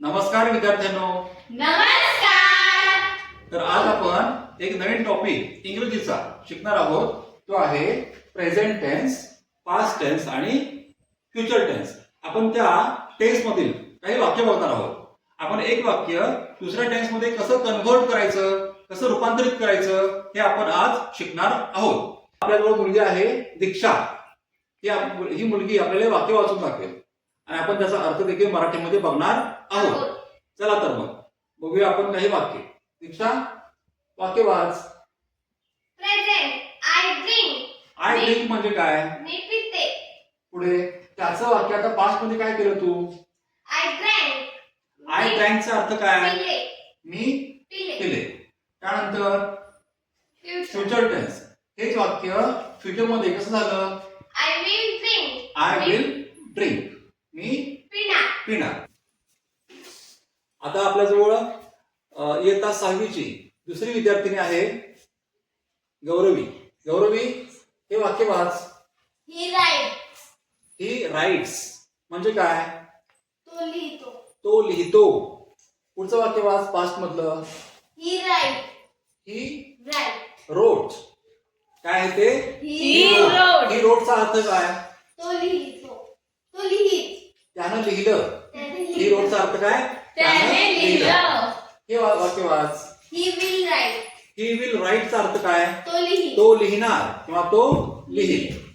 नमस्कार विद्यार्थ्यांनो. नमस्कार. तर आज आपण एक नवीन टॉपिक इंग्रजीचा शिकणार आहोत. तो आहे प्रेझेंट टेन्स, पास्ट टेन्स आणि फ्युचर टेन्स. आपण त्या टेन्स मधील काही वाक्य बघणार आहोत. आपण एक वाक्य दुसऱ्या टेन्स मध्ये कसं कन्व्हर्ट करायचं, कसं रूपांतरित करायचं हे आपण आज शिकणार आहोत. आपल्याजवळ मुलगी आहे दीक्षा. ही मुलगी आपल्याला वाक्य वाचून दाखवेल आणि आपण त्याचा अर्थ देखील मराठीमध्ये बघणार आहोत. चला तर मग बघूया आपण काही वाक्य. दीक्षा, वाक्य वाच. Present. I drink. I drink म्हणजे काय? मी पिते. पुढे त्याचं वाक्य आता पास्ट मध्ये काय केलं तू? I drank. आय ड्रँकचा अर्थ काय? पिले. मी पिले. त्यानंतर फ्युचर टेन्स. हेच वाक्य फ्युचर मध्ये कसं झालं? I will drink. I will drink. मी पिणार. आता आपल्याजवळ इयत्ता 6वीची दुसरी विद्यार्थिनी आहे गौरवी. गौरवी, हे वाक्य वाच. ही राईट. ही राईट्स म्हणजे काय? तो लिहितो. तो लिहितो. पुढचं वाक्य वाच पास्ट मधलं. ही राईट. ही राईट. रोट. काय आहे ते? He wrote. ही रोटचा अर्थ काय? तो लिहितो. तो लिहित. त्यानं लिहिलं. ही रोटचा अर्थ काय? त्याने लिहिलं. हे वाक्य वाच. He will write. He will राईटचा अर्थ काय? तो लिहित. तो लिहिणार किंवा तो लिहिल.